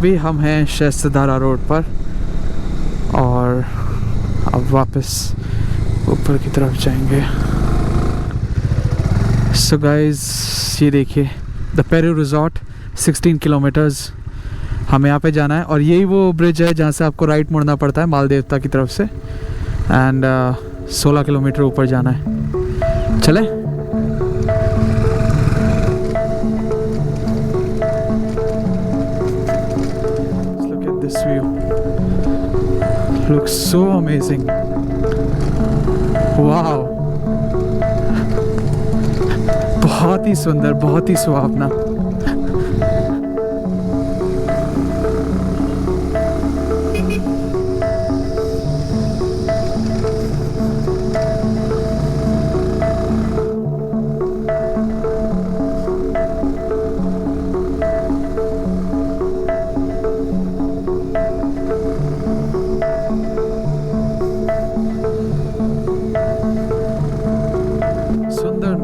अभी हम हैं शायस्तारा रोड पर और अब वापस ऊपर की तरफ जाएंगे। सो गाइस ये देखिए द पेरू रिजॉर्ट 16 किलोमीटर्स हमें यहाँ पे जाना है और यही वो ब्रिज है जहाँ से आपको राइट मुड़ना पड़ता है मालदेवता की तरफ से एंड 16 किलोमीटर ऊपर जाना है। चले look at this view, looks so amazing, wow, बहुत ही सुंदर, बहुत ही सुहावना।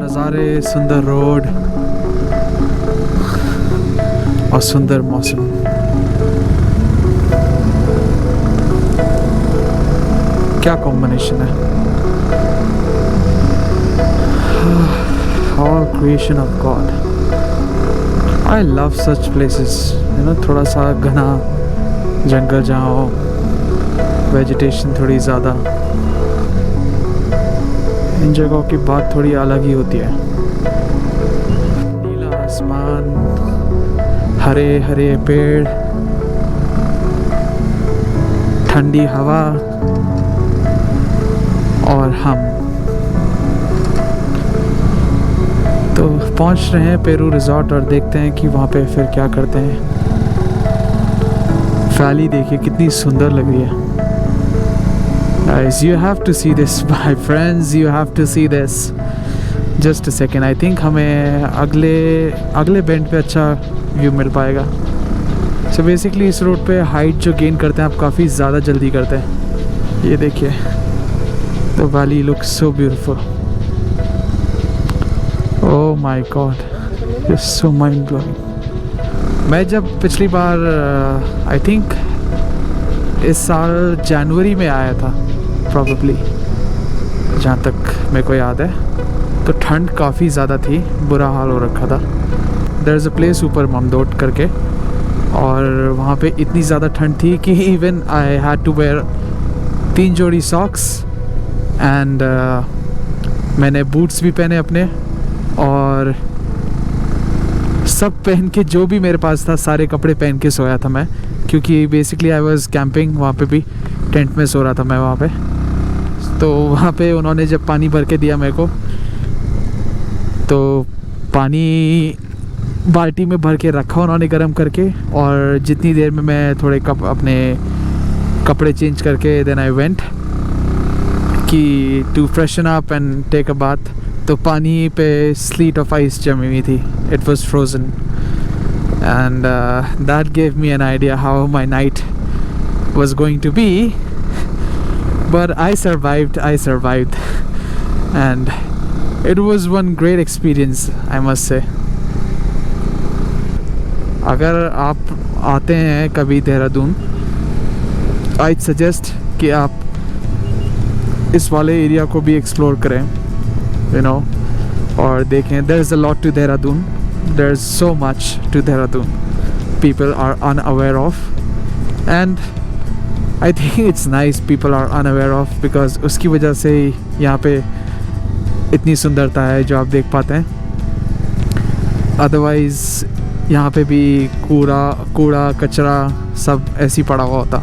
नज़ारे, सुंदर रोड और सुंदर मौसम। क्या कॉम्बिनेशन है। All creation of God. I love such places. You know, थोड़ा सा घना जंगल जहाँ हो, वेजिटेशन थोड़ी ज़्यादा, इन जगहों की बात थोड़ी अलग ही होती है। नीला आसमान, हरे हरे पेड़, ठंडी हवा और हम तो पहुंच रहे हैं पेरू रिजॉर्ट और देखते हैं कि वहाँ पे फिर क्या करते हैं। वैली देखिए कितनी सुंदर लग रही है। Guys, you have to see this, my friends. You have to see this. Just a second. I think हमें अगले बेंड पे अच्छा व्यू मिल पाएगा। So basically इस रोड पे हाइट जो गेन करते हैं आप काफ़ी ज़्यादा जल्दी करते हैं। ये देखिए, the valley looks so beautiful. Oh my God, it's so mind blowing. मैं जब पिछली बार I think इस साल जनवरी में आया था प्रॉबेबली, जहाँ तक मेरे को याद है, तो ठंड काफ़ी ज़्यादा थी, बुरा हाल हो रखा था। देयर इज़ अ प्लेस ऊपर ममदोट करके और वहाँ पे इतनी ज़्यादा ठंड थी कि even I had to wear 3 जोड़ी सॉक्स एंड मैंने बूट्स भी पहने अपने और सब पहन के, जो भी मेरे पास था सारे कपड़े पहन के सोया था मैं, क्योंकि बेसिकली आई वाज कैंपिंग, वहाँ पे भी टेंट में सो रहा था मैं वहाँ पे। तो वहाँ पे उन्होंने जब पानी भर के दिया मेरे को, तो पानी बाल्टी में भर के रखा उन्होंने गर्म करके, और जितनी देर में मैं थोड़े अपने कपड़े चेंज करके देन आई वेंट कि to freshen up and take a bath, तो पानी पे स्लीट ऑफ आइस जमी हुई थी, it was frozen and that gave me an idea how my night was going to be, but I survived and it was one great experience, I must say. अगर आप आते हैं कभी Dehradun, I'd suggest कि आप इस वाले एरिया को भी एक्सप्लोर करें, you know, और देखें। there is a lot to Dehradun. There's so much to Dehradun people are unaware of, and I think it's nice people are unaware of because उसकी वजह से यहाँ पे इतनी सुंदरता है जो आप देख पाते हैं। अदरवाइज़ यहाँ पे भी कूड़ा कचरा सब ऐसे ही पड़ा हुआ होता।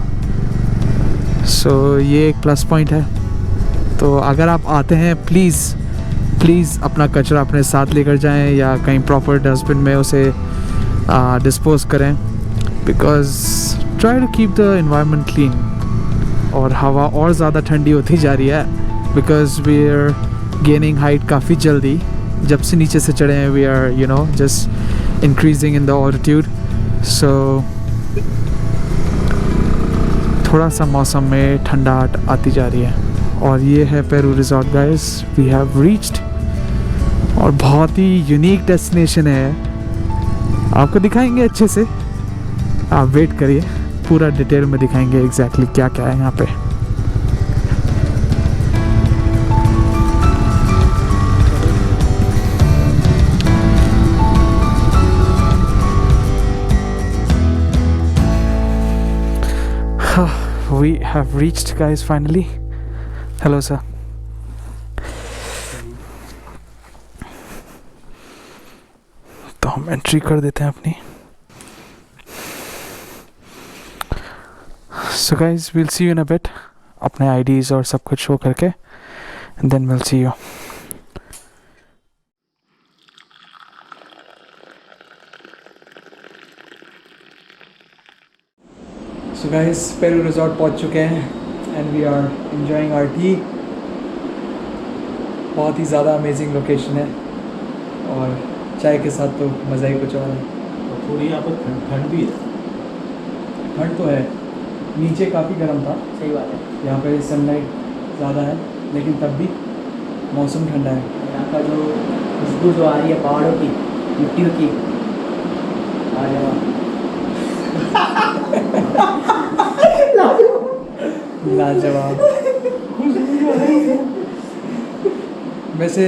सो ये एक प्लस पॉइंट है। तो अगर आप आते हैं प्लीज़ अपना कचरा अपने साथ लेकर जाएं या कहीं प्रॉपर डस्टबिन में उसे डिस्पोज करें, because try to keep the environment clean. और हवा और ज़्यादा ठंडी होती जा रही है because we are gaining height काफ़ी जल्दी, जब से नीचे से चढ़े हैं we are just increasing in the altitude. So थोड़ा सा मौसम में ठंडाहट आती जा रही है। और ये है Peru resort guys, we have reached, और बहुत ही यूनिक डेस्टिनेशन है, आपको दिखाएंगे अच्छे से। आप वेट करिए, पूरा डिटेल में दिखाएंगे एग्जैक्टली क्या क्या है यहाँ पे। We have reached, guys, finally. Hello, sir. तो हम एंट्री कर देते हैं अपनी। So guys, we'll see you in a bit. अपने IDs और सब कुछ शो करके, and then we'll see you. So guys, Peru resort पहुंच चुके हैं and we are enjoying our tea. बहुत ही ज़्यादा अमेजिंग लोकेशन है और चाय के साथ तो मज़ा ही कुछ और है। और थोड़ी यहाँ पर ठंड भी है। ठंड तो है, नीचे काफ़ी गर्म था। सही बात है। यहाँ पे सनलाइट ज़्यादा है लेकिन तब भी मौसम ठंडा है। यहाँ का जो खुशबू जो आ रही है पहाड़ों की, मिट्टियों की, लाजवाब। वैसे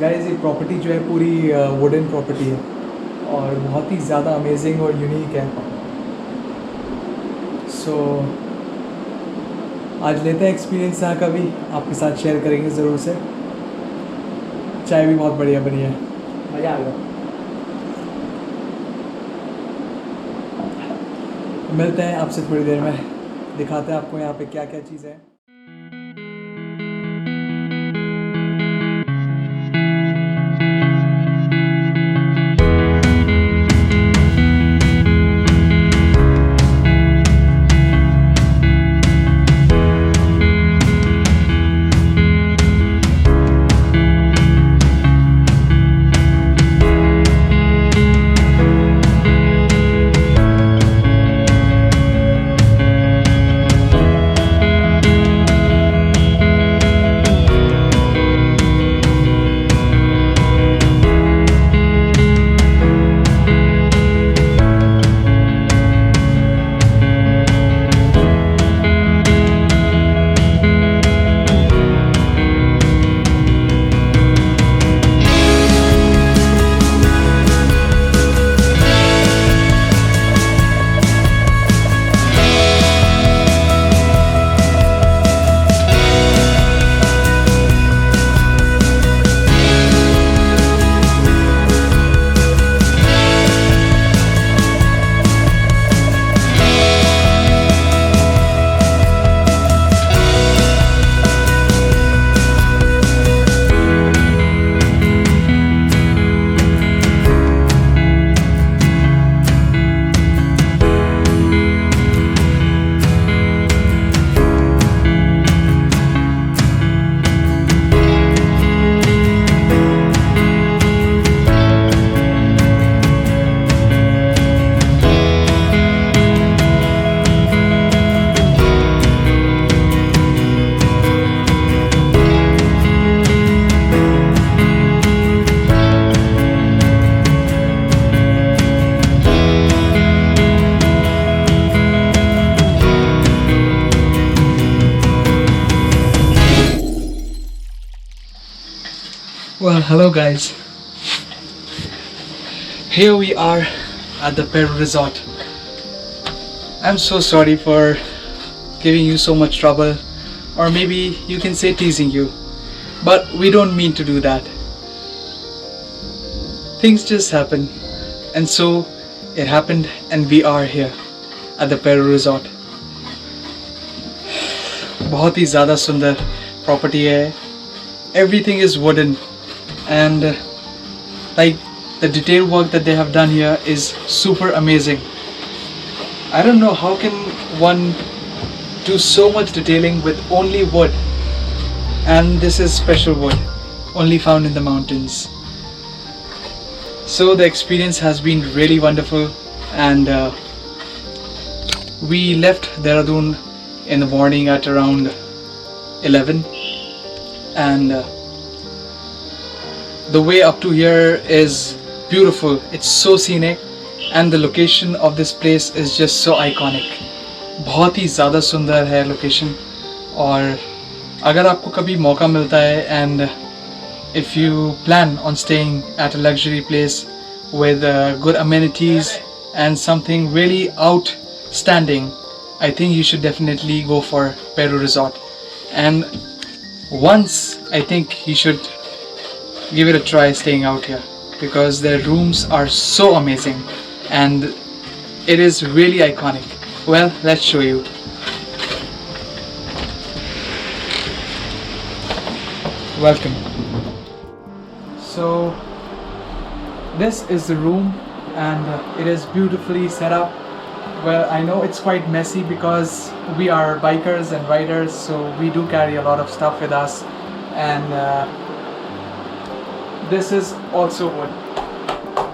गाइस ये प्रॉपर्टी जो है पूरी वुडन प्रॉपर्टी है और बहुत ही ज़्यादा अमेजिंग और यूनिक है। सो आज लेते हैं एक्सपीरियंस यहाँ का भी, आपके साथ शेयर करेंगे ज़रूर से। चाय भी बहुत बढ़िया बनी है, मज़ा आ गया। मिलते हैं आपसे थोड़ी देर में, दिखाते हैं आपको यहाँ पे क्या क्या चीज़ें हैं। Well, hello guys. Here we are at the Peru Resort. I'm so sorry for giving you so much trouble, or maybe you can say teasing you, but we don't mean to do that. Things just happen, and so it happened, and we are here at the Peru Resort. बहुत ही ज़्यादा सुंदर property है. Everything is wooden, and like the detail work that they have done here is super amazing. I don't know how can one do so much detailing with only wood, and this is special wood only found in the mountains. So the experience has been really wonderful, and we left Dehradun in the morning at around 11, and the way up to here is beautiful. It's so scenic, and the location of this place is just so iconic. बहुत ही ज़्यादा सुंदर है location. और अगर आपको कभी मौका मिलता है and if you plan on staying at a luxury place with good amenities and something really outstanding, I think you should definitely go for Peru Resort. And once I think you should give it a try staying out here, because their rooms are so amazing and it is really iconic. Well, let's show you. Welcome. So this is the room and it is beautifully set up. Well, I know it's quite messy because we are bikers and riders, so we do carry a lot of stuff with us. And this is also wood.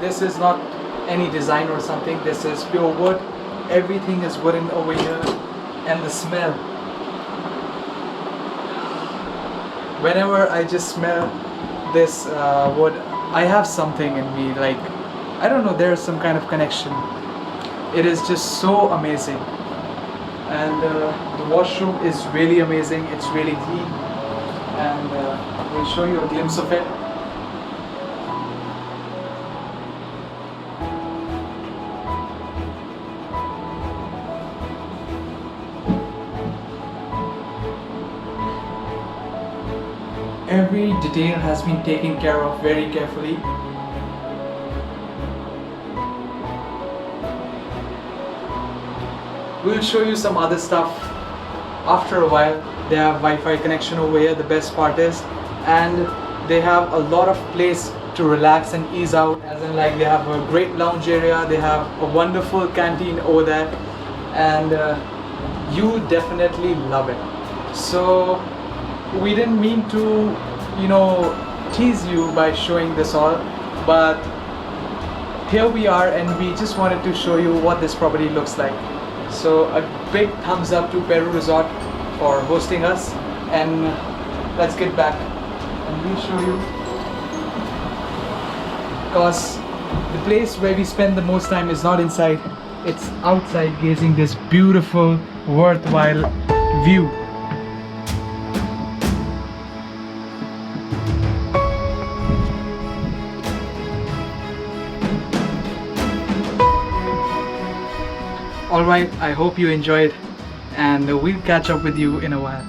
This is not any design or something. This is pure wood. Everything is wooden over here. And the smell. Whenever I just smell this wood, I have something in me. Like, I don't know, there's some kind of connection. It is just so amazing. And the washroom is really amazing. It's really clean. And we'll show you a glimpse of it. Every detail has been taken care of very carefully. We'll show you some other stuff after a while. They have Wi-Fi connection over here, the best part is, and they have a lot of place to relax and ease out, as in like they have a great lounge area, they have a wonderful canteen over there, and you definitely love it. So we didn't mean to, you know, tease you by showing this all, but here we are and we just wanted to show you what this property looks like. So a big thumbs up to Peru Resort for hosting us, and let's get back and we'll show you, because the place where we spend the most time is not inside, it's outside gazing this beautiful, worthwhile view. Alright, I hope you enjoyed, and we'll catch up with you in a while.